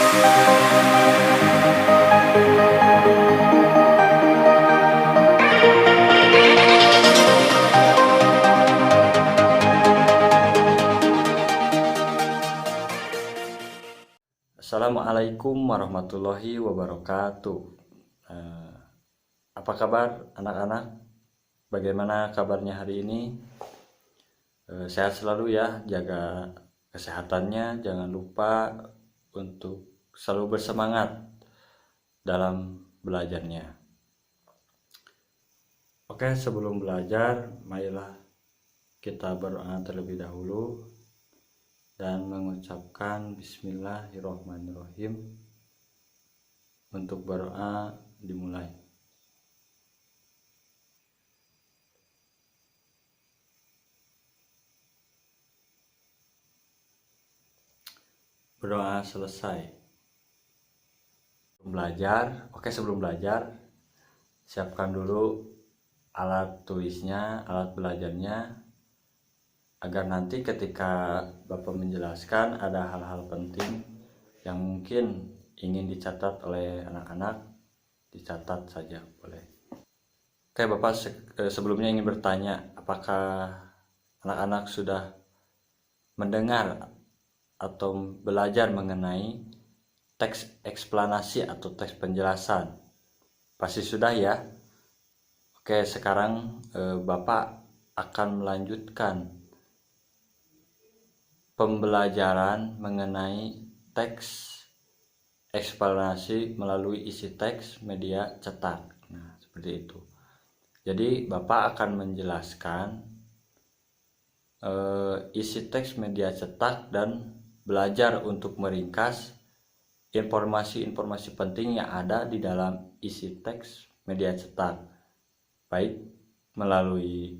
Assalamualaikum warahmatullahi wabarakatuh. Eh, Apa kabar anak-anak? Bagaimana kabarnya hari ini? Sehat selalu ya, jaga kesehatannya. Jangan lupa untuk selalu bersemangat dalam belajarnya. Oke, sebelum belajar, marilah kita berdoa terlebih dahulu dan mengucapkan Bismillahirrohmanirrohim. Untuk berdoa dimulai. Berdoa selesai. Sebelum belajar, siapkan dulu alat tulisnya, alat belajarnya, agar nanti ketika Bapak menjelaskan ada hal-hal penting yang mungkin ingin dicatat oleh anak-anak, dicatat saja boleh. Oke, Bapak sebelumnya ingin bertanya, apakah anak-anak sudah mendengar atau belajar mengenai teks eksplanasi atau teks penjelasan? Pasti sudah ya. Oke, sekarang Bapak akan melanjutkan pembelajaran mengenai teks eksplanasi melalui isi teks media cetak. Nah, seperti itu. Jadi Bapak akan menjelaskan isi teks media cetak dan belajar untuk meringkas informasi-informasi penting yang ada di dalam isi teks media cetak, baik melalui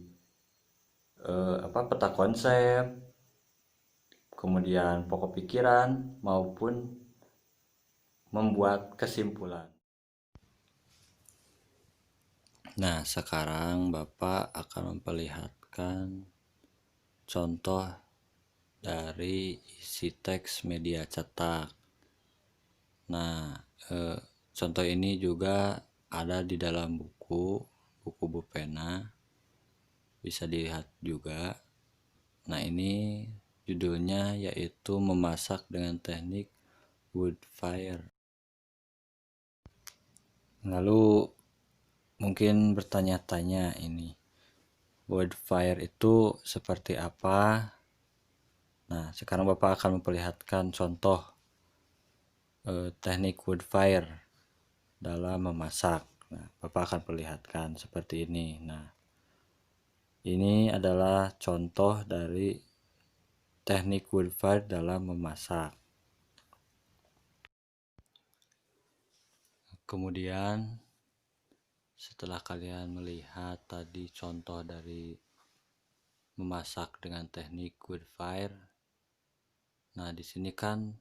peta konsep, kemudian pokok pikiran, maupun membuat kesimpulan. Nah, sekarang Bapak akan memperlihatkan contoh dari isi teks media cetak. Nah, contoh ini juga ada di dalam buku Bupena, bisa dilihat juga. Nah, ini judulnya yaitu memasak dengan teknik wood fire. Lalu mungkin bertanya-tanya, ini wood fire itu seperti apa? Nah, sekarang Bapak akan memperlihatkan contoh teknik wood fire dalam memasak. Nah, Bapak akan perlihatkan seperti ini. Nah, ini adalah contoh dari teknik wood fire dalam memasak. Kemudian setelah kalian melihat tadi contoh dari memasak dengan teknik wood fire, nah di sini kan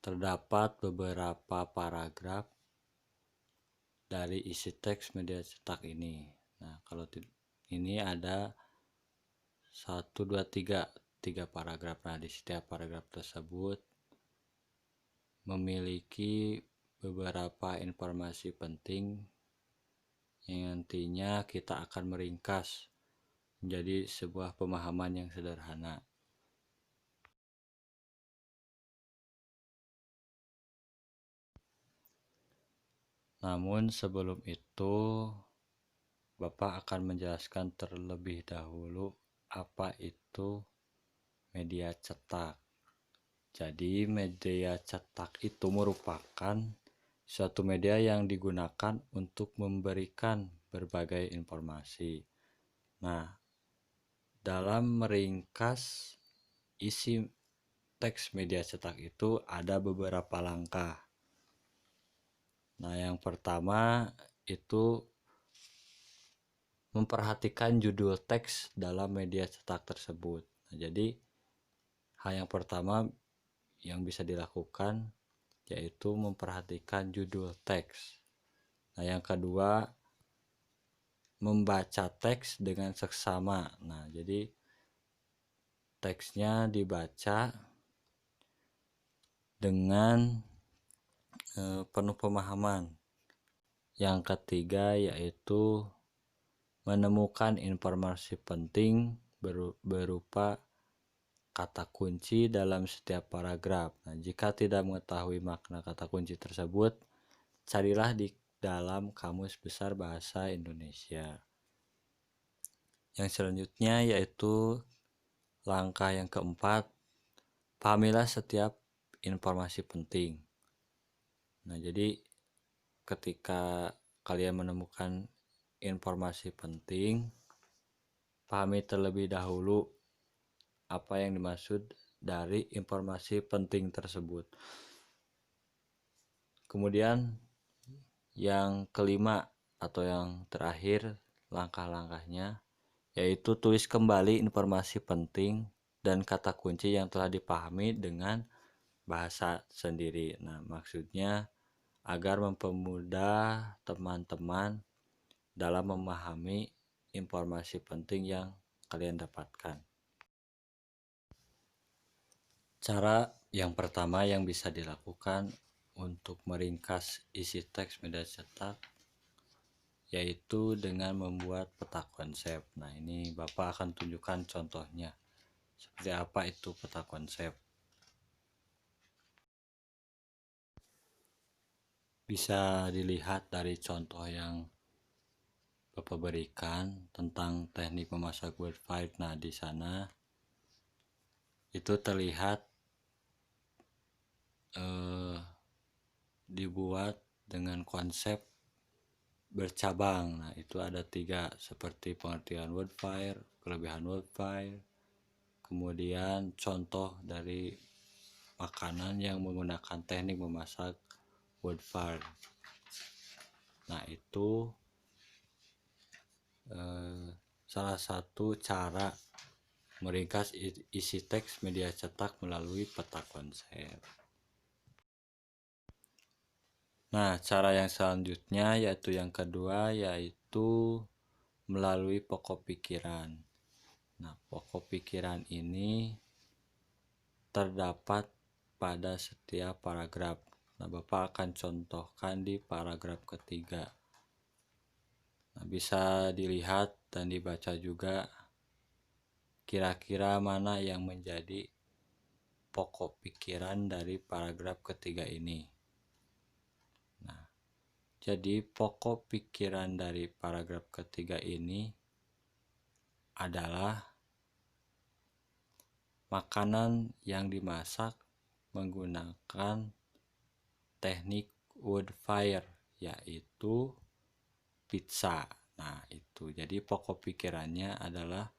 terdapat beberapa paragraf dari isi teks media cetak ini. Nah, kalau ini ada 1, 2, 3 paragraf. Nah, di setiap paragraf tersebut memiliki beberapa informasi penting yang nantinya kita akan meringkas menjadi sebuah pemahaman yang sederhana. Namun sebelum itu, Bapak akan menjelaskan terlebih dahulu apa itu media cetak. Jadi media cetak itu merupakan suatu media yang digunakan untuk memberikan berbagai informasi. Nah, dalam meringkas isi teks media cetak itu ada beberapa langkah. Nah, yang pertama itu memperhatikan judul teks dalam media cetak tersebut. Nah, jadi hal yang pertama yang bisa dilakukan yaitu memperhatikan judul teks. Nah, yang kedua membaca teks dengan seksama. Nah, jadi teksnya dibaca dengan penuh pemahaman. Yang ketiga yaitu menemukan informasi penting berupa kata kunci dalam setiap paragraf. Nah, jika tidak mengetahui makna kata kunci tersebut, carilah di dalam Kamus Besar Bahasa Indonesia. Yang selanjutnya yaitu langkah yang keempat, pahamilah setiap informasi penting. Nah, jadi ketika kalian menemukan informasi penting, pahami terlebih dahulu apa yang dimaksud dari informasi penting tersebut. Kemudian yang kelima atau yang terakhir langkah-langkahnya yaitu tulis kembali informasi penting dan kata kunci yang telah dipahami dengan bahasa sendiri. Nah, maksudnya agar mempermudah teman-teman dalam memahami informasi penting yang kalian dapatkan. Cara yang pertama yang bisa dilakukan untuk meringkas isi teks media cetak yaitu dengan membuat peta konsep. Nah, ini Bapak akan tunjukkan contohnya. Seperti apa itu peta konsep. Bisa dilihat dari contoh yang Bapak berikan tentang teknik memasak word file. Nah, di sana itu terlihat dibuat dengan konsep bercabang. Nah, itu ada 3 seperti pengertian word file, kelebihan word file, kemudian contoh dari makanan yang menggunakan teknik memasak word file. Nah, itu salah satu cara meringkas isi teks media cetak melalui peta konsep. Nah, cara yang selanjutnya yaitu yang kedua yaitu melalui pokok pikiran. Nah, pokok pikiran ini terdapat pada setiap paragraf. Nah, Bapak akan contohkan di paragraf ketiga. Nah, bisa dilihat dan dibaca juga kira-kira mana yang menjadi pokok pikiran dari paragraf ketiga ini. Nah, jadi pokok pikiran dari paragraf ketiga ini adalah makanan yang dimasak menggunakan teknik wood fire, yaitu pizza. Nah, itu jadi pokok pikirannya adalah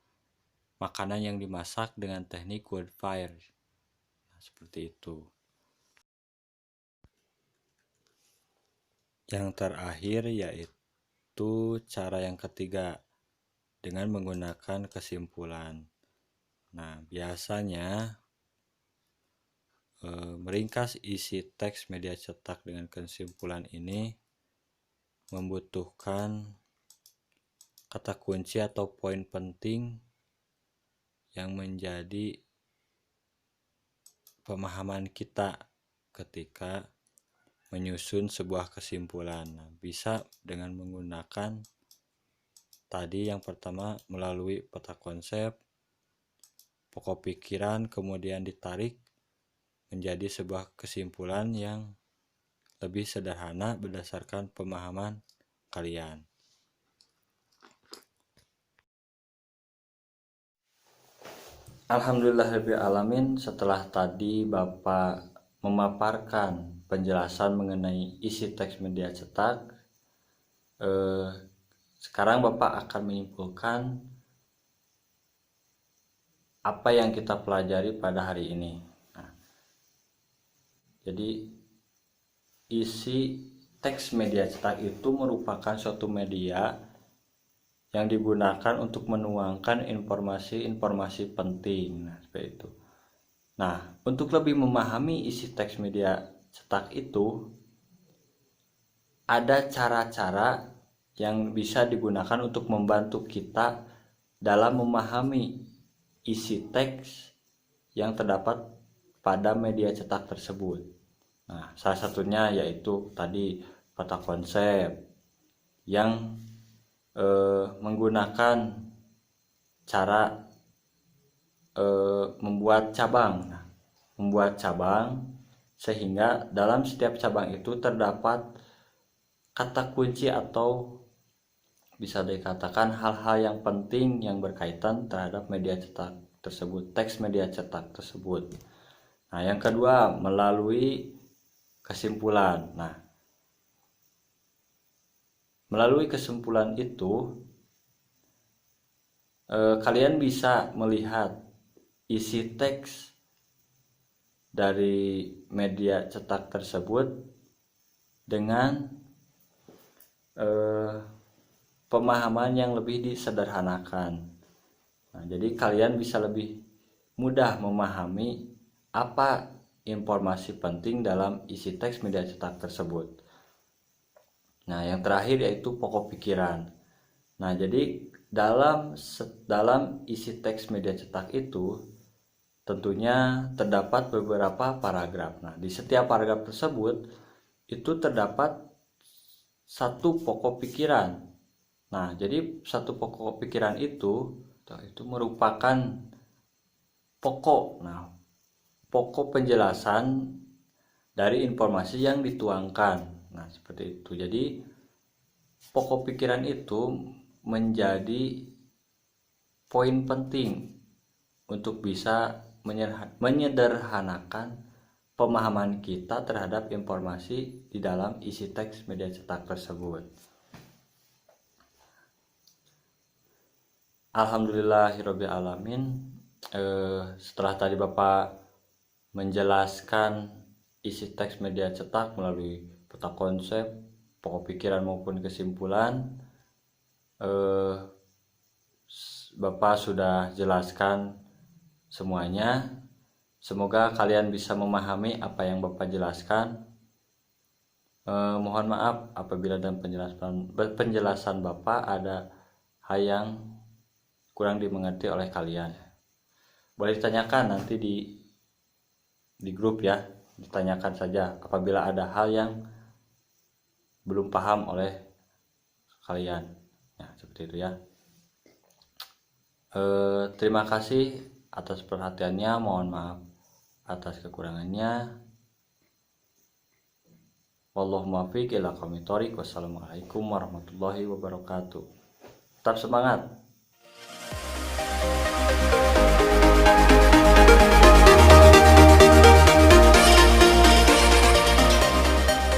makanan yang dimasak dengan teknik wood fire. Nah, seperti itu. Yang terakhir yaitu cara yang ketiga dengan menggunakan kesimpulan. Nah, biasanya meringkas isi teks media cetak dengan kesimpulan ini membutuhkan kata kunci atau poin penting yang menjadi pemahaman kita ketika menyusun sebuah kesimpulan. Nah, bisa dengan menggunakan tadi yang pertama melalui peta konsep, pokok pikiran, kemudian ditarik menjadi sebuah kesimpulan yang lebih sederhana berdasarkan pemahaman kalian. Alhamdulillahirrahmanirrahim, setelah tadi Bapak memaparkan penjelasan mengenai isi teks media cetak, sekarang Bapak akan menyimpulkan apa yang kita pelajari pada hari ini. Nah, jadi isi teks media cetak itu merupakan suatu media yang digunakan untuk menuangkan informasi-informasi penting. Nah, seperti itu. Nah, untuk lebih memahami isi teks media cetak itu, ada cara-cara yang bisa digunakan untuk membantu kita dalam memahami isi teks yang terdapat pada media cetak tersebut. Nah, salah satunya yaitu tadi peta konsep yang menggunakan cara membuat cabang. Nah, membuat cabang sehingga dalam setiap cabang itu terdapat kata kunci atau bisa dikatakan hal-hal yang penting yang berkaitan terhadap media cetak tersebut, teks media cetak tersebut. Nah, yang kedua melalui kesimpulan. Nah, melalui kesimpulan itu kalian bisa melihat isi teks dari media cetak tersebut dengan pemahaman yang lebih disederhanakan. Nah, jadi kalian bisa lebih mudah memahami apa informasi penting dalam isi teks media cetak tersebut. Nah, yang terakhir yaitu pokok pikiran. Nah, jadi dalam isi teks media cetak itu tentunya terdapat beberapa paragraf. Nah, di setiap paragraf tersebut itu terdapat satu pokok pikiran. Nah, jadi satu pokok pikiran itu merupakan pokok. Nah, pokok penjelasan dari informasi yang dituangkan. Nah, seperti itu. Jadi pokok pikiran itu menjadi poin penting untuk bisa menyederhanakan pemahaman kita terhadap informasi di dalam isi teks media cetak tersebut. Alhamdulillahirabbil alamin. Setelah tadi Bapak menjelaskan isi teks media cetak melalui peta konsep, pokok pikiran maupun kesimpulan, Bapak sudah jelaskan semuanya. Semoga kalian bisa memahami apa yang Bapak jelaskan. Mohon maaf apabila dalam penjelasan Bapak ada hal yang kurang dimengerti oleh kalian. Boleh ditanyakan nanti di grup ya, ditanyakan saja apabila ada hal yang belum paham oleh kalian. Ya, seperti itu ya. Terima kasih atas perhatiannya, mohon maaf atas kekurangannya. Wallahu muwaffiq ila aqwamit thoriq. Wassalamualaikum warahmatullahi wabarakatuh. Tetap semangat.